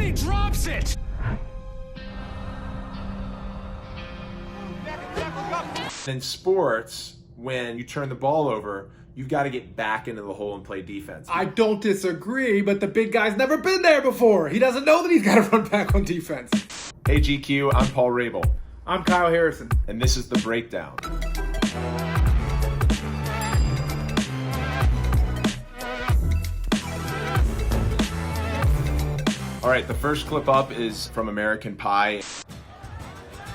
And he drops it! In sports, when you turn the ball over, you've got to get back into the hole and play defense. I don't disagree, but the big guy's never been there before. He doesn't know that he's got to run back on defense. Hey GQ, I'm Paul Rabil. I'm Kyle Harrison. And this is The Breakdown. All right, the first clip up is from American Pie.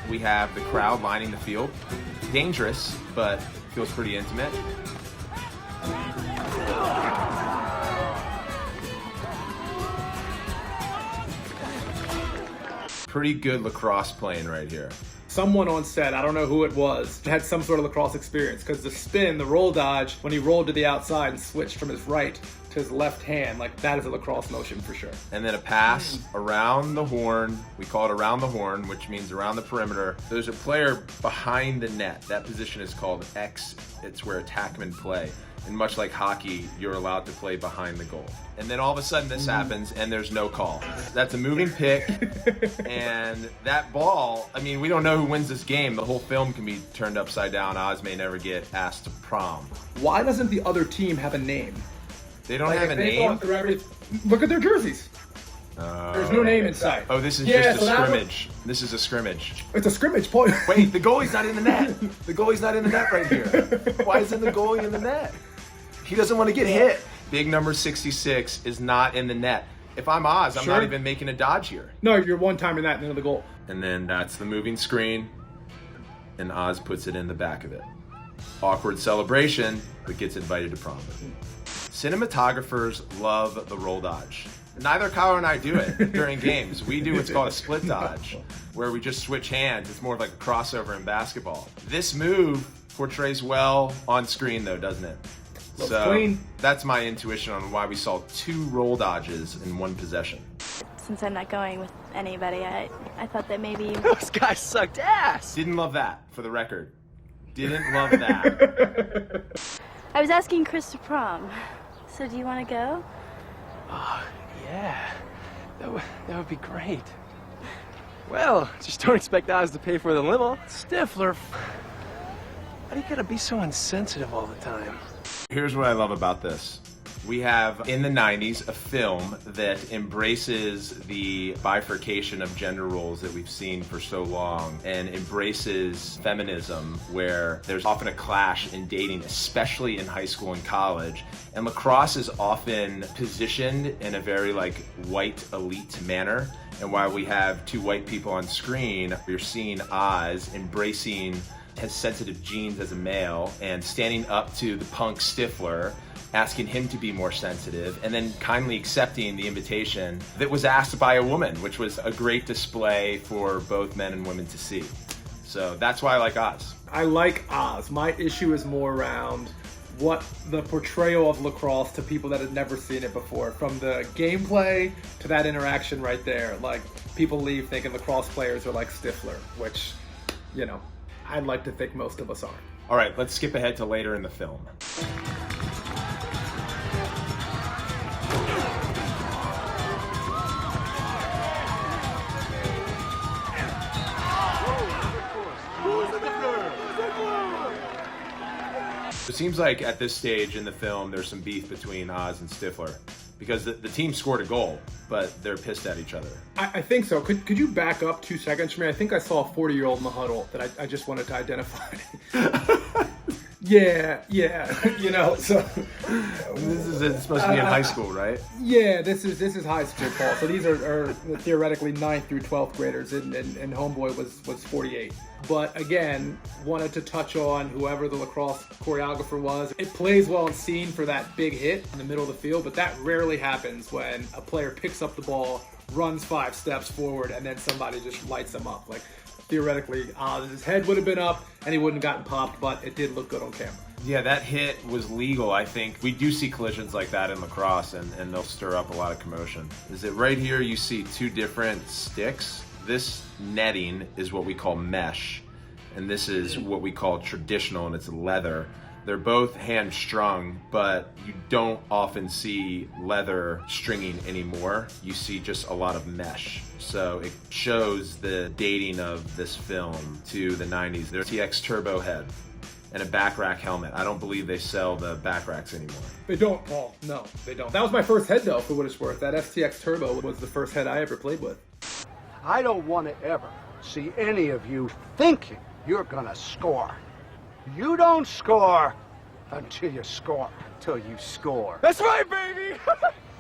We have the crowd lining the field. Dangerous, but feels pretty intimate. Pretty good lacrosse playing right here. Someone on set, I don't know who it was, had some sort of lacrosse experience because the spin, the roll dodge, when he rolled to the outside and switched from his right to his left hand, like that is a lacrosse motion for sure. And then a pass around the horn. We call it around the horn, which means around the perimeter. There's a player behind the net. That position is called X. It's where attackmen play. And much like hockey, you're allowed to play behind the goal. And then all of a sudden this happens and there's no call. That's a moving pick. And that ball, I mean, we don't know who wins this game. The whole film can be turned upside down. Oz may never get asked to prom. Why doesn't the other team have a name? They don't have a name? Look at their jerseys. There's no name in sight. Oh, this is just a scrimmage. This is a scrimmage. It's a scrimmage point. Wait, the goalie's not in the net. The goalie's not in the net right here. Why isn't the goalie in the net? He doesn't want to get hit. Big number 66 is not in the net. If I'm Oz, I'm not even making a dodge here. No, you're one time in that into the goal. And then that's the moving screen, and Oz puts it in the back of it. Awkward celebration, but gets invited to prom. Cinematographers love the roll dodge. Neither Kyle and I do it during games. We do what's called a split dodge, where we just switch hands. It's more of like a crossover in basketball. This move portrays well on screen though, doesn't it? So that's my intuition on why we saw 2 roll dodges in one possession. Since I'm not going with anybody, I thought that maybe... Those guys sucked ass! Didn't love that, for the record. Didn't love that. I was asking Chris to prom. So do you want to go? Oh, yeah. That would be great. Well, just don't expect Oz to pay for the limo. Stifler, why do you gotta be so insensitive all the time? Here's what I love about this. We have, in the 90s, a film that embraces the bifurcation of gender roles that we've seen for so long and embraces feminism, where there's often a clash in dating, especially in high school and college. And lacrosse is often positioned in a very white elite manner. And while we have 2 white people on screen, you're seeing Oz embracing his sensitive genes as a male and standing up to the punk Stifler, asking him to be more sensitive, and then kindly accepting the invitation that was asked by a woman, which was a great display for both men and women to see. So that's why I like Oz. I like Oz. My issue is more around what the portrayal of lacrosse to people that had never seen it before. From the gameplay to that interaction right there. Like, people leave thinking lacrosse players are like Stifler, which, I'd like to think most of us aren't. All right, let's skip ahead to later in the film. It seems like at this stage in the film, there's some beef between Oz and Stifler, because the team scored a goal, but they're pissed at each other. I think so. Could you back up 2 seconds for me? I think I saw a 40-year-old in the huddle that I just wanted to identify. Yeah, so... It's supposed to be in high school, right? Yeah, this is high school, Paul. So these are theoretically 9th through 12th graders, and Homeboy was 48. But again, wanted to touch on whoever the lacrosse choreographer was. It plays well in scene for that big hit in the middle of the field, but that rarely happens when a player picks up the ball, runs 5 steps forward, and then somebody just lights them up. Like, theoretically, his head would have been up and he wouldn't have gotten popped, but it did look good on camera. Yeah, that hit was legal, I think. We do see collisions like that in lacrosse, and they'll stir up a lot of commotion. Is it right here you see 2 different sticks? This netting is what we call mesh, and this is what we call traditional, and it's leather. They're both hand strung, but you don't often see leather stringing anymore. You see just a lot of mesh. So it shows the dating of this film to the 90s. There's TX Turbo head and a back rack helmet. I don't believe they sell the back racks anymore. They don't, Paul. No, they don't. That was my first head, though, for what it's worth. That FTX Turbo was the first head I ever played with. I don't want to ever see any of you thinking you're gonna score. You don't score until you score. Till you score. That's right, baby!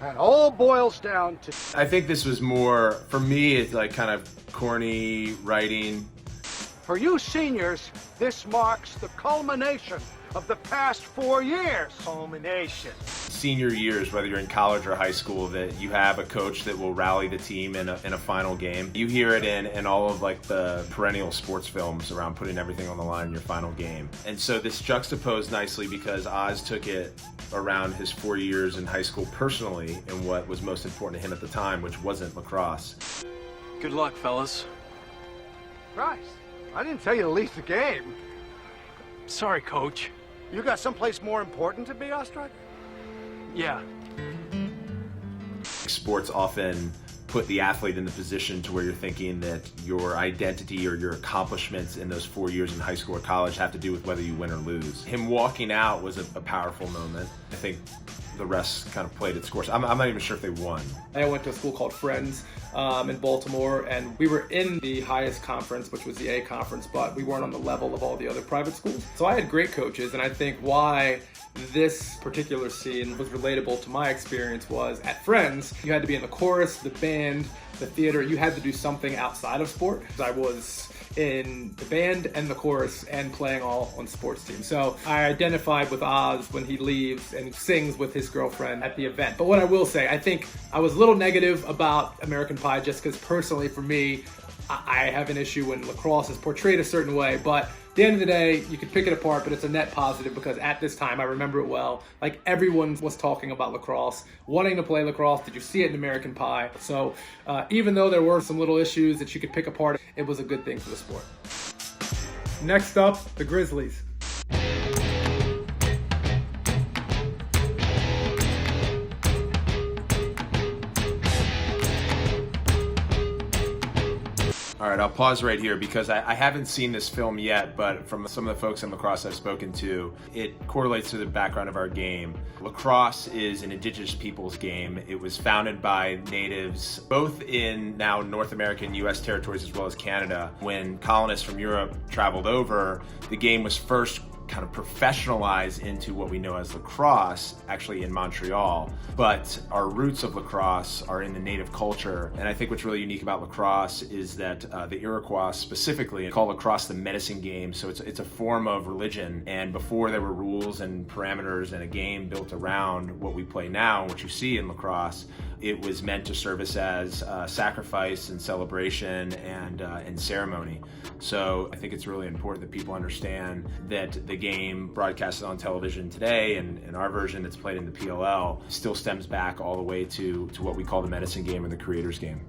And all boils down to... I think this was more, for me, it's like kind of corny writing. For you seniors, this marks the culmination of the past 4 years. Culmination. Senior years, whether you're in college or high school, that you have a coach that will rally the team in a final game. You hear it in all of like the perennial sports films around putting everything on the line in your final game. And so this juxtaposed nicely because Oz took it around his 4 years in high school personally and what was most important to him at the time, which wasn't lacrosse. Good luck, fellas. Christ, I didn't tell you to leave the game. Sorry, Coach. You got someplace more important to be, Ostrich? Yeah. Sports often put the athlete in the position to where you're thinking that your identity or your accomplishments in those 4 years in high school or college have to do with whether you win or lose. Him walking out was a powerful moment. I think the rest kind of played its course. I'm not even sure if they won. I went to a school called Friends in Baltimore, and we were in the highest conference, which was the A conference, but we weren't on the level of all the other private schools. So I had great coaches, and I think why this particular scene was relatable to my experience was at Friends, you had to be in the chorus, the band, the theater. You had to do something outside of sport. I was in the band and the chorus and playing all on sports teams. So I identified with Oz when he leaves and sings with his girlfriend at the event. But what I will say, I think I was a little negative about American Pie just because personally for me, I have an issue when lacrosse is portrayed a certain way, but at the end of the day, you could pick it apart, but it's a net positive because at this time, I remember it well, like everyone was talking about lacrosse, wanting to play lacrosse. Did you see it in American Pie? So even though there were some little issues that you could pick apart, it was a good thing for the sport. Next up, the Grizzlies. All right, I'll pause right here because I haven't seen this film yet, but from some of the folks in lacrosse I've spoken to, it correlates to the background of our game. Lacrosse is an indigenous peoples game. It was founded by natives, both in now North American U.S. territories as well as Canada. When colonists from Europe traveled over, the game was first kind of professionalized into what we know as lacrosse, actually in Montreal. But our roots of lacrosse are in the native culture. And I think what's really unique about lacrosse is that the Iroquois specifically call lacrosse the medicine game. So it's a form of religion. And before there were rules and parameters and a game built around what we play now, what you see in lacrosse, it was meant to service as sacrifice and celebration and ceremony. So I think it's really important that people understand that the game broadcasted on television today and our version that's played in the PLL still stems back all the way to what we call the medicine game or the creator's game.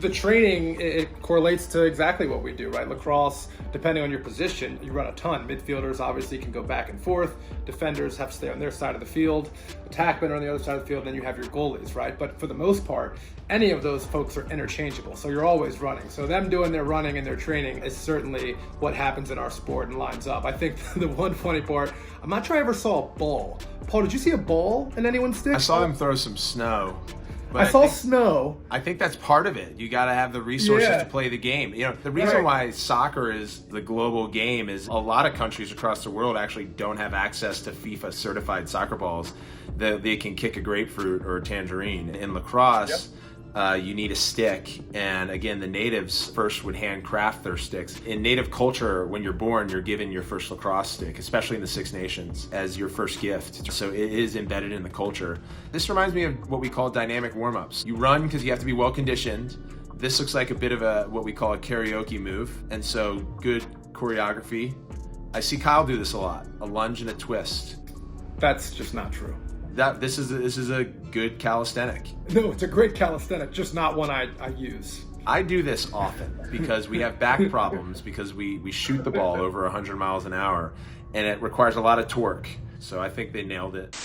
The training, it correlates to exactly what we do, right? Lacrosse, depending on your position, you run a ton. Midfielders obviously can go back and forth. Defenders have to stay on their side of the field. Attackmen are on the other side of the field, and then you have your goalies, right? But for the most part, any of those folks are interchangeable, so you're always running. So them doing their running and their training is certainly what happens in our sport and lines up. I think the one funny part, I'm not sure I ever saw a ball. Paul, did you see a ball in anyone's stick? I saw them throw some snow. But I saw snow. I think that's part of it. You got to have the resources to play the game. You know, the reason why soccer is the global game is a lot of countries across the world actually don't have access to FIFA certified soccer balls that they can kick a grapefruit or a tangerine. In lacrosse, you need a stick, and again, the natives first would handcraft their sticks. In native culture, when you're born, you're given your first lacrosse stick, especially in the Six Nations, as your first gift. So it is embedded in the culture. This reminds me of what we call dynamic warm-ups. You run because you have to be well-conditioned. This looks like a bit of what we call a karaoke move, and so good choreography. I see Kyle do this a lot, a lunge and a twist. That's just not true. This is a good calisthenic. No, it's a great calisthenic, just not one I use. I do this often because we have back problems because we shoot the ball over 100 miles an hour, and it requires a lot of torque. So I think they nailed it.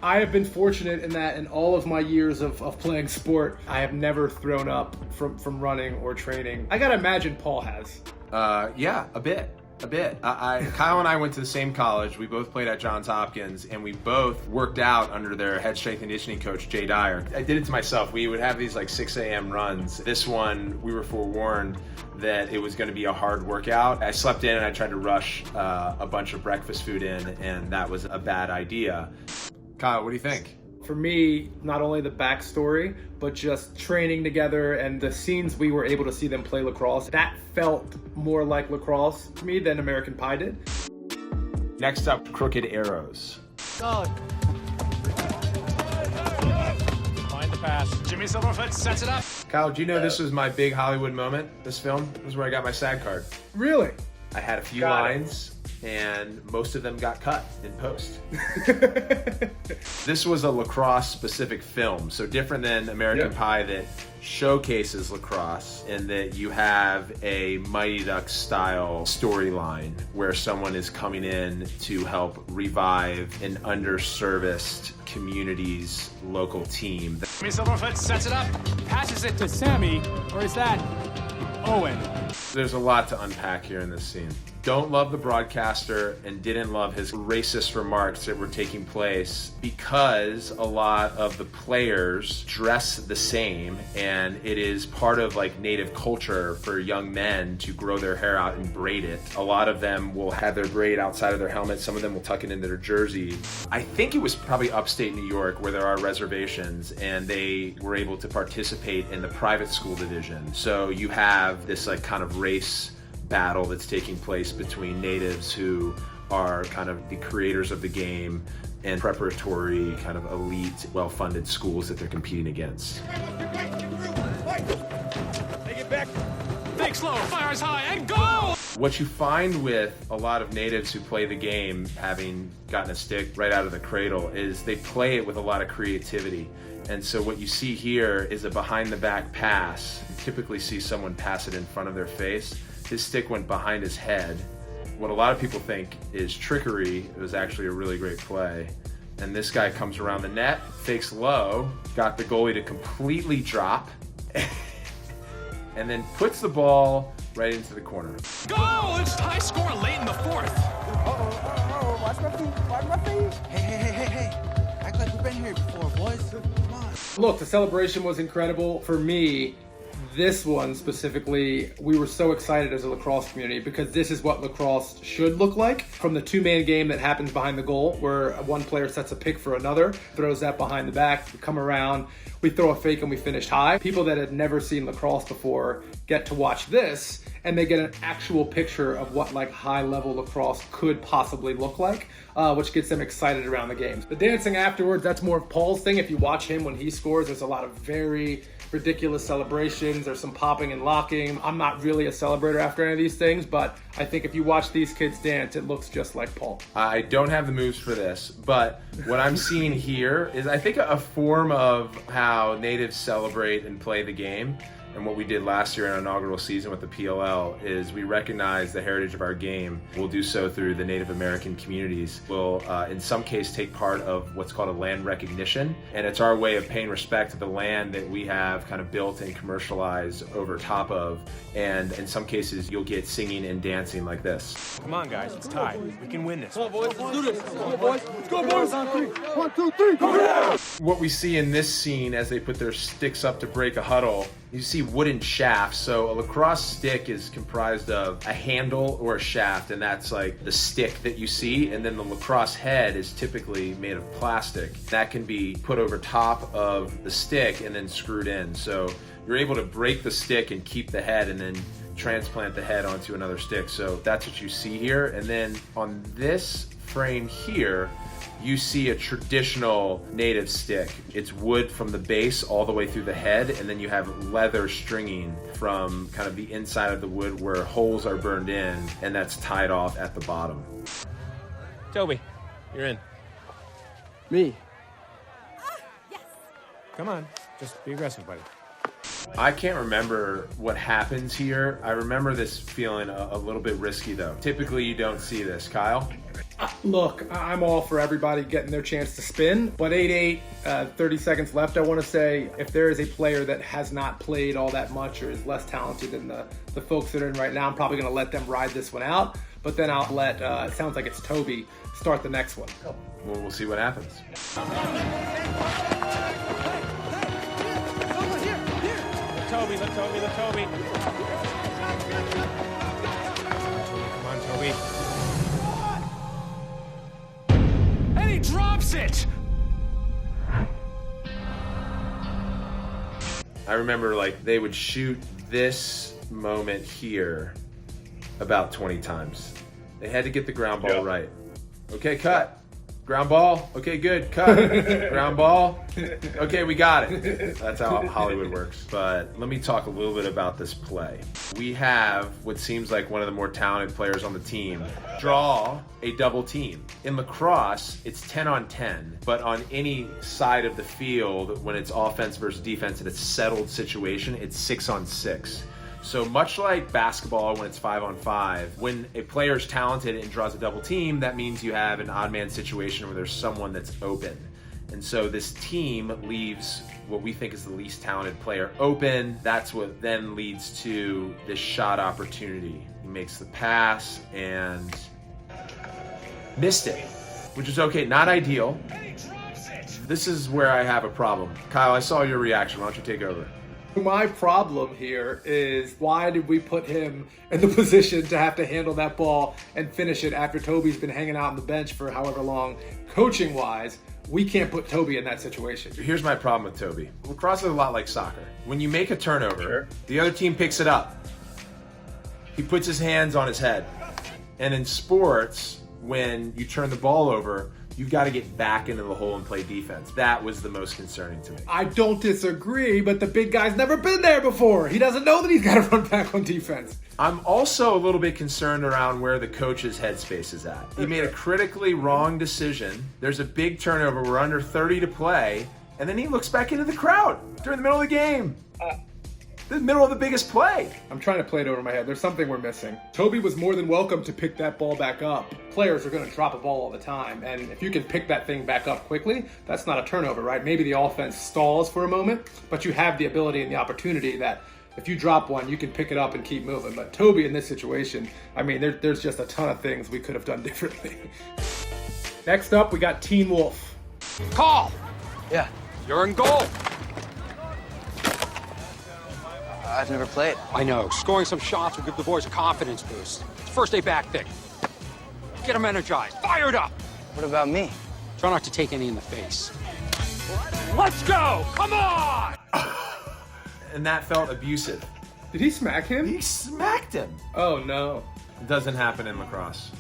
I have been fortunate in that in all of my years of playing sport, I have never thrown up from running or training. I gotta imagine Paul has. Yeah, a bit. Kyle and I went to the same college. We both played at Johns Hopkins, and we both worked out under their head strength and conditioning coach, Jay Dyer. I did it to myself. We would have these like 6 a.m. runs. This one, we were forewarned that it was going to be a hard workout. I slept in and I tried to rush a bunch of breakfast food in, and that was a bad idea. Kyle, what do you think? For me, not only the backstory, but just training together and the scenes we were able to see them play lacrosse, that felt more like lacrosse to me than American Pie did. Next up, crooked arrows. Find the pass. Jimmy Silverfoot sets it up. Kyle, do you know this was my big Hollywood moment, this film? This is where I got my SAG card. Really? I had a few Got it. lines, and most of them got cut in post. This was a lacrosse-specific film, so different than American Pie that showcases lacrosse in that you have a Mighty Ducks-style storyline where someone is coming in to help revive an underserviced community's local team. Jimmy Silverfoot sets it up, passes it to Sammy, or is that Owen? There's a lot to unpack here in this scene. Don't love the broadcaster and didn't love his racist remarks that were taking place because a lot of the players dress the same, and it is part of like native culture for young men to grow their hair out and braid it. A lot of them will have their braid outside of their helmet. Some of them will tuck it into their jersey. I think it was probably upstate New York where there are reservations, and they were able to participate in the private school division. So you have this like kind of race battle that's taking place between natives who are kind of the creators of the game and preparatory kind of elite, well-funded schools that they're competing against. Take it back. Think slow, fires high, and go! What you find with a lot of natives who play the game, having gotten a stick right out of the cradle, is they play it with a lot of creativity. And so what you see here is a behind-the-back pass. You typically see someone pass it in front of their face. His stick went behind his head. What a lot of people think is trickery, it was actually a really great play. And this guy comes around the net, fakes low, got the goalie to completely drop, and then puts the ball right into the corner. Go! It's high score late in the fourth. Watch my feet. Hey. Act like we've been here before, boys. Come on. Look, the celebration was incredible. For me, this one specifically, we were so excited as a lacrosse community because this is what lacrosse should look like. From the two-man game that happens behind the goal, where one player sets a pick for another, throws that behind the back, we come around, we throw a fake and we finish high. People that had never seen lacrosse before get to watch this, and they get an actual picture of what like high-level lacrosse could possibly look like, which gets them excited around the games. The dancing afterwards, that's more of Paul's thing. If you watch him when he scores, there's a lot of very ridiculous celebrations. There's some popping and locking. I'm not really a celebrator after any of these things, but I think if you watch these kids dance, it looks just like Paul. I don't have the moves for this, but what I'm seeing here is I think a form of how natives celebrate and play the game. And what we did last year in our inaugural season with the PLL is we recognize the heritage of our game. We'll do so through the Native American communities. We'll, in some case, take part of what's called a land recognition. And it's our way of paying respect to the land that we have kind of built and commercialized over top of. And in some cases, you'll get singing and dancing like this. Come on, guys, it's tied. We can win this. Come on, boys. Let's do this. Come on, boys. Let's go, boys. On three. 1, 2, 3. Come on. What we see in this scene as they put their sticks up to break a huddle, you see wooden shafts. So a lacrosse stick is comprised of a handle or a shaft, and that's like the stick that you see. And then the lacrosse head is typically made of plastic. That can be put over top of the stick and then screwed in. So you're able to break the stick and keep the head and then transplant the head onto another stick. So that's what you see here. And then on this frame here, you see a traditional native stick. It's wood from the base all the way through the head, and then you have leather stringing from kind of the inside of the wood where holes are burned in, and that's tied off at the bottom. Toby, you're in. Me? Come on, just be aggressive, buddy. I can't remember what happens here. I remember this feeling a little bit risky though. Typically you don't see this. Kyle? Look, I'm all for everybody getting their chance to spin, but 8-8, 30 seconds left. I want to say if there is a player that has not played all that much or is less talented than the folks that are in right now, I'm probably going to let them ride this one out, but then I'll let, it sounds like it's Toby, start the next one. Well, we'll see what happens. Let Toby. Come on, Toby. And he drops it! I remember like they would shoot this moment here about 20 times. They had to get the ground ball right. Okay, cut. Ground ball. Okay, good. Cut. Ground ball. Okay, we got it. That's how Hollywood works. But let me talk a little bit about this play. We have what seems like one of the more talented players on the team draw a double team. In lacrosse, it's 10 on 10, but on any side of the field, when it's offense versus defense in a settled situation, it's 6 on 6. So much like basketball when it's 5 on 5, when a player is talented and draws a double team, that means you have an odd man situation where there's someone that's open. And so this team leaves what we think is the least talented player open. That's what then leads to this shot opportunity. He makes the pass and missed it, which is okay, not ideal. This is where I have a problem. Kyle, I saw your reaction. Why don't you take over? My problem here is why did we put him in the position to have to handle that ball and finish it after Toby's been hanging out on the bench for however long? Coaching wise, we can't put Toby in that situation. Here's my problem with Toby. Lacrosse is a lot like soccer. When you make a turnover, the other team picks it up. He puts his hands on his head. And in sports, when you turn the ball over, you've got to get back into the hole and play defense. That was the most concerning to me. I don't disagree, but the big guy's never been there before. He doesn't know that he's got to run back on defense. I'm also a little bit concerned around where the coach's headspace is at. He made a critically wrong decision. There's a big turnover. We're under 30 to play. And then he looks back into the crowd during the middle of the game. The middle of the biggest play. I'm trying to play it over my head. There's something we're missing. Toby was more than welcome to pick that ball back up. Players are going to drop a ball all the time, and if you can pick that thing back up quickly, that's not a turnover, right? Maybe the offense stalls for a moment, but you have the ability and the opportunity that if you drop one, you can pick it up and keep moving. But Toby in this situation, I mean, there's just a ton of things we could have done differently. Next up, we got Teen Wolf. Call! Yeah. You're in goal. I've never played. I know. Scoring some shots will give the boys a confidence boost. It's a first day back thing. Get them energized, fired up. What about me? Try not to take any in the face. Let's go! Come on! And that felt abusive. Did he smack him? He smacked him. Oh, no. It doesn't happen in lacrosse.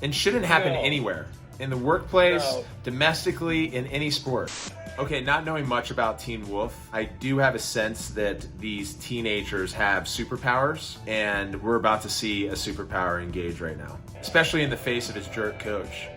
And shouldn't happen anywhere. In the workplace, domestically, in any sport. Okay, not knowing much about Teen Wolf, I do have a sense that these teenagers have superpowers, and we're about to see a superpower engage right now, especially in the face of his jerk coach.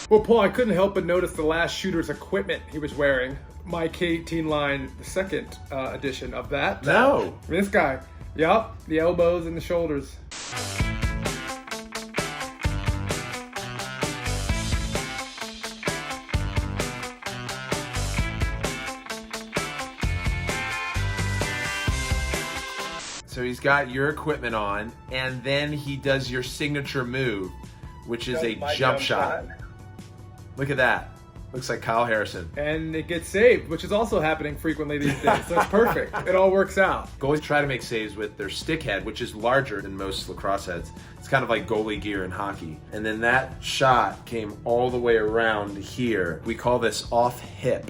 Well, Paul, I couldn't help but notice the last shooter's equipment he was wearing. My K-18 line, the second edition of that. No. This guy. Yup, the elbows and the shoulders. So he's got your equipment on, and then he does your signature move, which is a jump shot. Look at that. Looks like Kyle Harrison. And it gets saved, which is also happening frequently these days. So it's perfect. It all works out. Goalies try to make saves with their stick head, which is larger than most lacrosse heads. It's kind of like goalie gear in hockey. And then that shot came all the way around here. We call this off hip.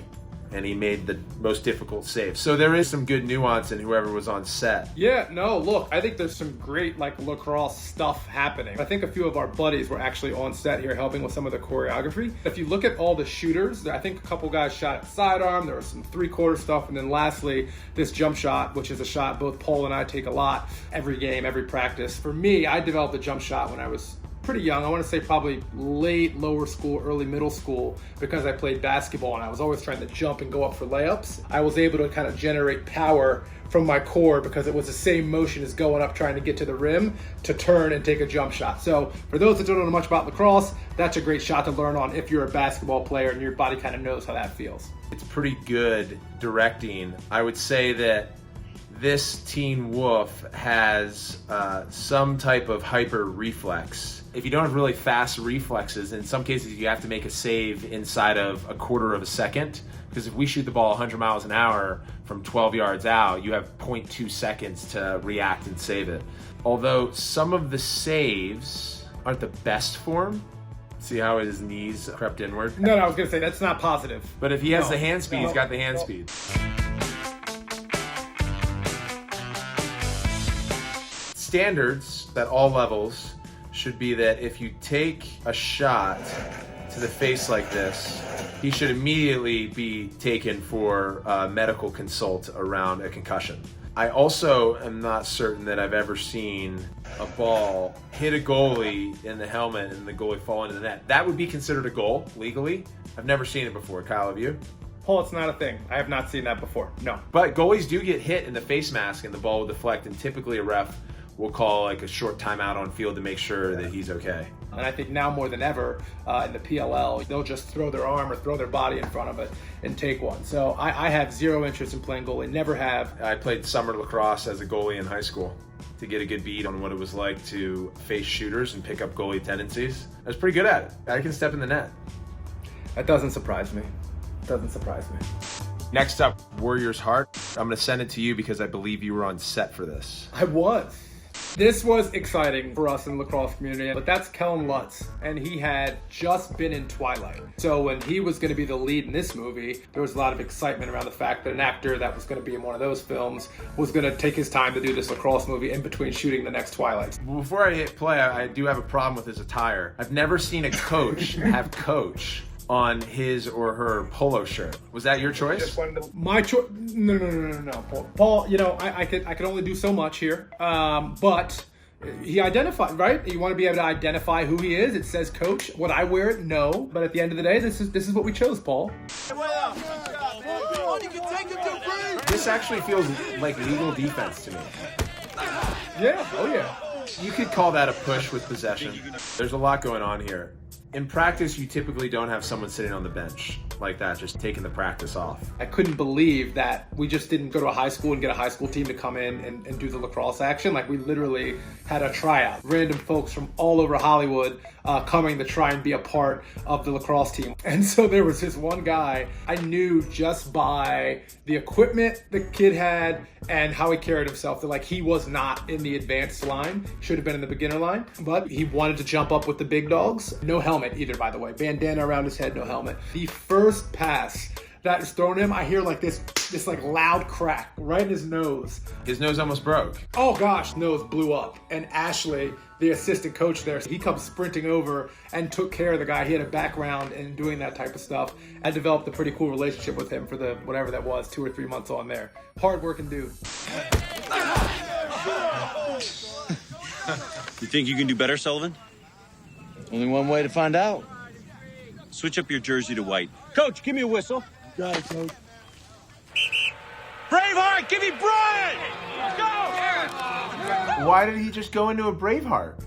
and he made the most difficult save. So there is some good nuance in whoever was on set. Yeah, no, look, I think there's some great like lacrosse stuff happening. I think a few of our buddies were actually on set here helping with some of the choreography. If you look at all the shooters, I think a couple guys shot at sidearm, there was some three-quarter stuff, and then lastly, this jump shot, which is a shot both Paul and I take a lot every game, every practice. For me, I developed a jump shot when I was pretty young. I want to say probably late lower school, early middle school, because I played basketball and I was always trying to jump and go up for layups. I was able to kind of generate power from my core because it was the same motion as going up trying to get to the rim to turn and take a jump shot. So for those that don't know much about lacrosse, that's a great shot to learn on if you're a basketball player and your body kind of knows how that feels. It's pretty good directing. I would say that this Teen Wolf has some type of hyper reflex. If you don't have really fast reflexes, in some cases you have to make a save inside of a quarter of a second, because if we shoot the ball 100 miles an hour from 12 yards out, you have 0.2 seconds to react and save it. Although some of the saves aren't the best form. See how his knees crept inward? No, I was going to say that's not positive. But if he has the hand speed, he's got the hand speed. Standards at all levels should be that if you take a shot to the face like this, he should immediately be taken for a medical consult around a concussion. I also am not certain that I've ever seen a ball hit a goalie in the helmet and the goalie fall into the net. That would be considered a goal legally. I've never seen it before. Kyle, have you? Paul, it's not a thing. I have not seen that before. No. But goalies do get hit in the face mask and the ball will deflect, and typically a ref will call like a short timeout on field to make sure that he's okay. And I think now more than ever in the PLL, they'll just throw their arm or throw their body in front of it and take one. So I have zero interest in playing goalie, never have. I played summer lacrosse as a goalie in high school to get a good beat on what it was like to face shooters and pick up goalie tendencies. I was pretty good at it. I can step in the net. That doesn't surprise me. Doesn't surprise me. Next up, Warrior's Heart. I'm going to send it to you because I believe you were on set for this. I was. This was exciting for us in the lacrosse community, but that's Kellen Lutz, and he had just been in Twilight. So when he was going to be the lead in this movie, there was a lot of excitement around the fact that an actor that was going to be in one of those films was going to take his time to do this lacrosse movie in between shooting the next Twilight. Before I hit play, I do have a problem with his attire. I've never seen a coach have coach on his or her polo shirt. Was that your choice? My choice? No, Paul, you know, I could only do so much here. But he identified, right? You want to be able to identify who he is. It says coach. Would I wear it? No. But at the end of the day, this is what we chose, Paul. This actually feels like legal defense to me. Yeah, oh yeah. You could call that a push with possession. There's a lot going on here. In practice, you typically don't have someone sitting on the bench like that, just taking the practice off. I couldn't believe that we just didn't go to a high school and get a high school team to come in and do the lacrosse action. Like, we literally had a tryout. Random folks from all over Hollywood coming to try and be a part of the lacrosse team. And so there was this one guy I knew just by the equipment the kid had and how he carried himself, that like he was not in the advanced line, should have been in the beginner line, but he wanted to jump up with the big dogs. No helmet either, by the way. Bandana around his head, no helmet. The first pass that is thrown him, I hear like this like loud crack right in his nose. His nose almost broke. Oh gosh, nose blew up. And Ashley, the assistant coach there, he comes sprinting over and took care of the guy. He had a background in doing that type of stuff. I developed a pretty cool relationship with him for the whatever that was, 2 or 3 months on there. Hard-working dude. You think you can do better, Sullivan? Only one way to find out. Switch up your jersey to white. Coach, give me a whistle. Got it, coach. Braveheart, give me Brian! Let's go! Why did he just go into a Braveheart?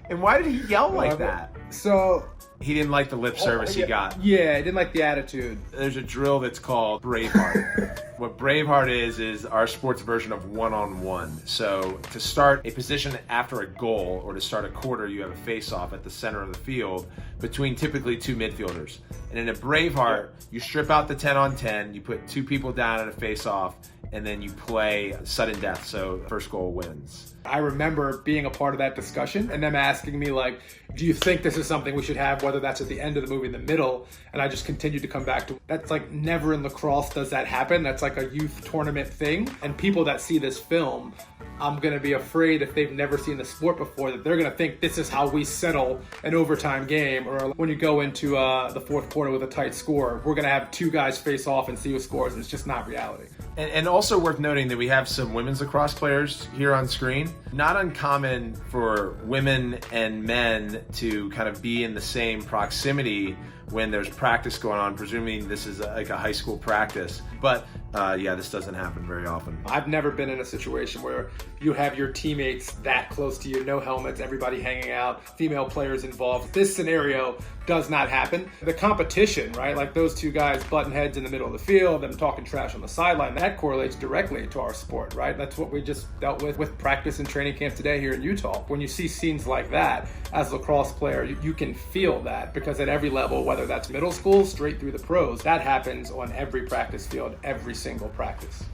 And why did he yell like that? So He didn't like the lip service he got. Yeah, he didn't like the attitude. There's a drill that's called Braveheart. What Braveheart is our sports version of one-on-one. So to start a position after a goal or to start a quarter, you have a face-off at the center of the field between typically two midfielders. And in a Braveheart, you strip out the 10-on-10, you put two people down in a face-off, and then you play sudden death, so first goal wins. I remember being a part of that discussion and them asking me, like, do you think this is something we should have whether that's at the end of the movie, in the middle, and I just continued to come back to that's like never in lacrosse does that happen. That's like a youth tournament thing. And people that see this film, I'm going to be afraid if they've never seen the sport before that they're going to think this is how we settle an overtime game, or when you go into the fourth quarter with a tight score, we're going to have two guys face off and see who scores, and it's just not reality. And also worth noting that we have some women's lacrosse players here on screen. Not uncommon for women and men to kind of be in the same proximity when there's practice going on, presuming this is like a high school practice. But yeah, this doesn't happen very often. I've never been in a situation where you have your teammates that close to you, no helmets, everybody hanging out, female players involved. This scenario does not happen. The competition, right? Like those two guys butting heads in the middle of the field, them talking trash on the sideline, that correlates directly to our sport, right? That's what we just dealt with practice and training camp today here in Utah. When you see scenes like that, as a lacrosse player, you can feel that, because at every level, whether that's middle school, straight through the pros, that happens on every practice field, every single practice.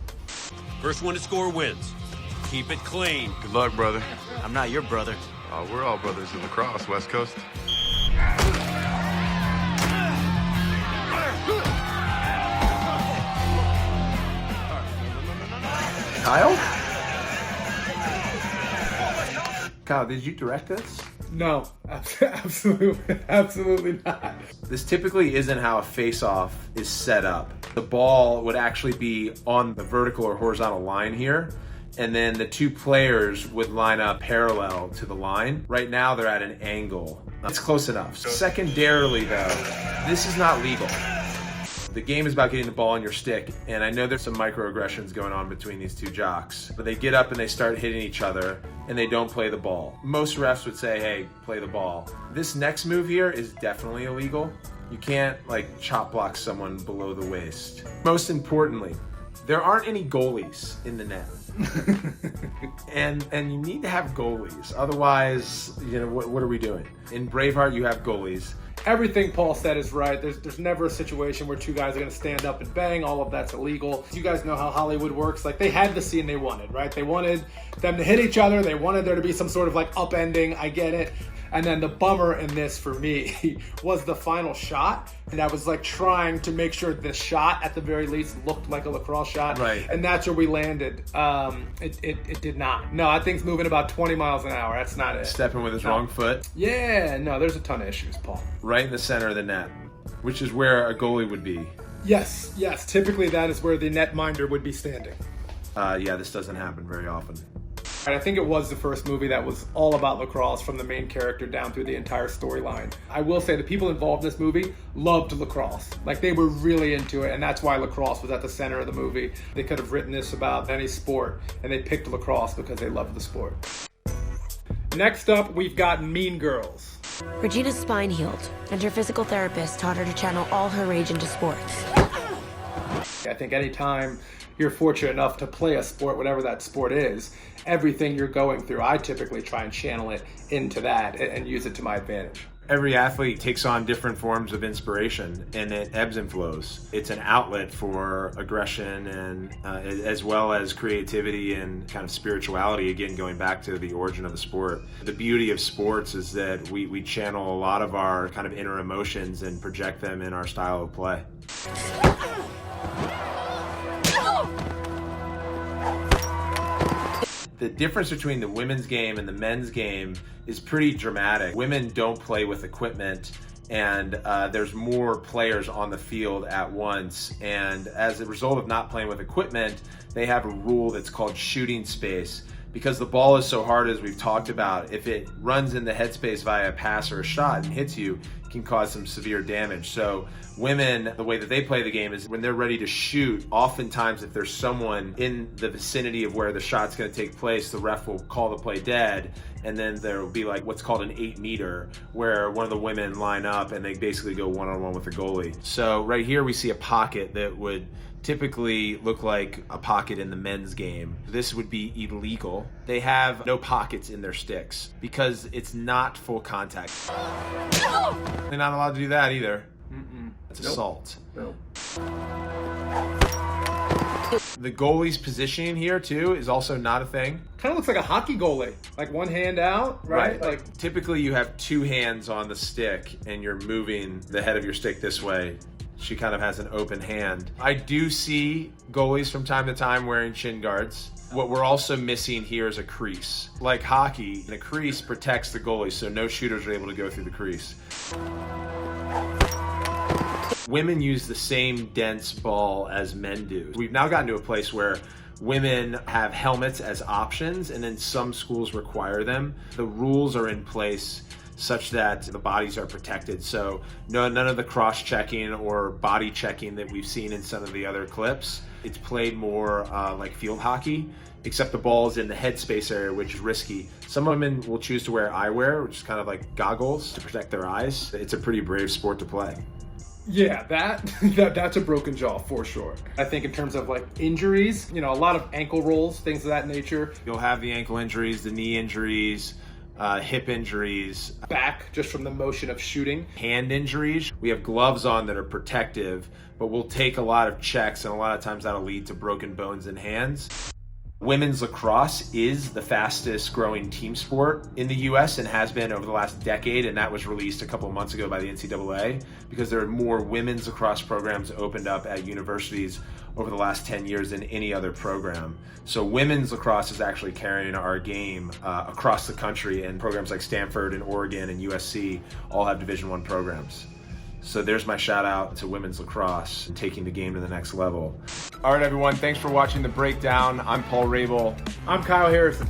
First one to score wins. Keep it clean. Good luck, brother. I'm not your brother. We're all brothers in lacrosse, West Coast. Kyle? Kyle, did you direct this? No, absolutely not. This typically isn't how a face-off is set up. The ball would actually be on the vertical or horizontal line here, and then the two players would line up parallel to the line. Right now they're at an angle. It's close enough. Secondarily though, this is not legal. The game is about getting the ball on your stick, and I know there's some microaggressions going on between these two jocks, but they get up and they start hitting each other, and they don't play the ball. Most refs would say, hey, play the ball. This next move here is definitely illegal. You can't like chop block someone below the waist. Most importantly, there aren't any goalies in the net. and you need to have goalies. Otherwise, you know, what are we doing? In Braveheart, you have goalies. Everything Paul said is right. There's never a situation where two guys are going to stand up and bang. All of that's illegal. You guys know how Hollywood works. Like, they had the scene they wanted, right? They wanted them to hit each other. They wanted there to be some sort of like upending. I get it. And then the bummer in this for me was the final shot. And I was like trying to make sure the shot at the very least looked like a lacrosse shot. Right. And that's where we landed. It did not. No, that thing's moving about 20 miles an hour. That's not it. Stepping with his wrong foot. Yeah, no, there's a ton of issues, Paul. Right in the center of the net, which is where a goalie would be. Yes. Typically that is where the netminder would be standing. Yeah, this doesn't happen very often. I think it was the first movie that was all about lacrosse from the main character down through the entire storyline. I will say the people involved in this movie loved lacrosse. Like, they were really into it, and that's why lacrosse was at the center of the movie. They could have written this about any sport, and they picked lacrosse because they loved the sport. Next up, we've got Mean Girls. Regina's spine healed, and her physical therapist taught her to channel all her rage into sports. I think anytime you're fortunate enough to play a sport, whatever that sport is, everything you're going through, I typically try and channel it into that and use it to my advantage. Every athlete takes on different forms of inspiration, and it ebbs and flows. It's an outlet for aggression and as well as creativity and kind of spirituality, again, going back to the origin of the sport. The beauty of sports is that we channel a lot of our kind of inner emotions and project them in our style of play. The difference between the women's game and the men's game is pretty dramatic. Women don't play with equipment, and there's more players on the field at once. And as a result of not playing with equipment, they have a rule that's called shooting space. Because the ball is so hard, as we've talked about, if it runs in the headspace via a pass or a shot and hits you, it can cause some severe damage. So women, the way that they play the game is when they're ready to shoot, oftentimes if there's someone in the vicinity of where the shot's going to take place, the ref will call the play dead, and then there will be like what's called an 8-meter, where one of the women line up and they basically go one-on-one with the goalie. So right here we see a pocket that would typically look like a pocket in the men's game. This would be illegal. They have no pockets in their sticks because it's not full contact. They're not allowed to do that either. It's assault. Nope. The goalie's positioning here too is also not a thing. Kind of looks like a hockey goalie, like one hand out, right? Like typically you have two hands on the stick and you're moving the head of your stick this way. She kind of has an open hand. I do see goalies from time to time wearing shin guards. What we're also missing here is a crease. Like hockey, the crease protects the goalie, so no shooters are able to go through the crease. Women use the same dense ball as men do. We've now gotten to a place where women have helmets as options, and then some schools require them. The rules are in place such that the bodies are protected. So none of the cross-checking or body checking that we've seen in some of the other clips. It's played more like field hockey, except the ball is in the headspace area, which is risky. Some women will choose to wear eyewear, which is kind of like goggles to protect their eyes. It's a pretty brave sport to play. Yeah, that's a broken jaw for sure. I think in terms of like injuries, a lot of ankle rolls, things of that nature. You'll have the ankle injuries, the knee injuries, hip injuries. Back, just from the motion of shooting. Hand injuries. We have gloves on that are protective, but we'll take a lot of checks, and a lot of times that'll lead to broken bones in hands. Women's lacrosse is the fastest growing team sport in the US and has been over the last decade, and that was released a couple of months ago by the NCAA because there are more women's lacrosse programs opened up at universities over the last 10 years than any other program. So women's lacrosse is actually carrying our game across the country, and programs like Stanford and Oregon and USC all have Division I programs. So there's my shout out to women's lacrosse and taking the game to the next level. All right, everyone, thanks for watching The Breakdown. I'm Paul Rabil. I'm Kyle Harrison.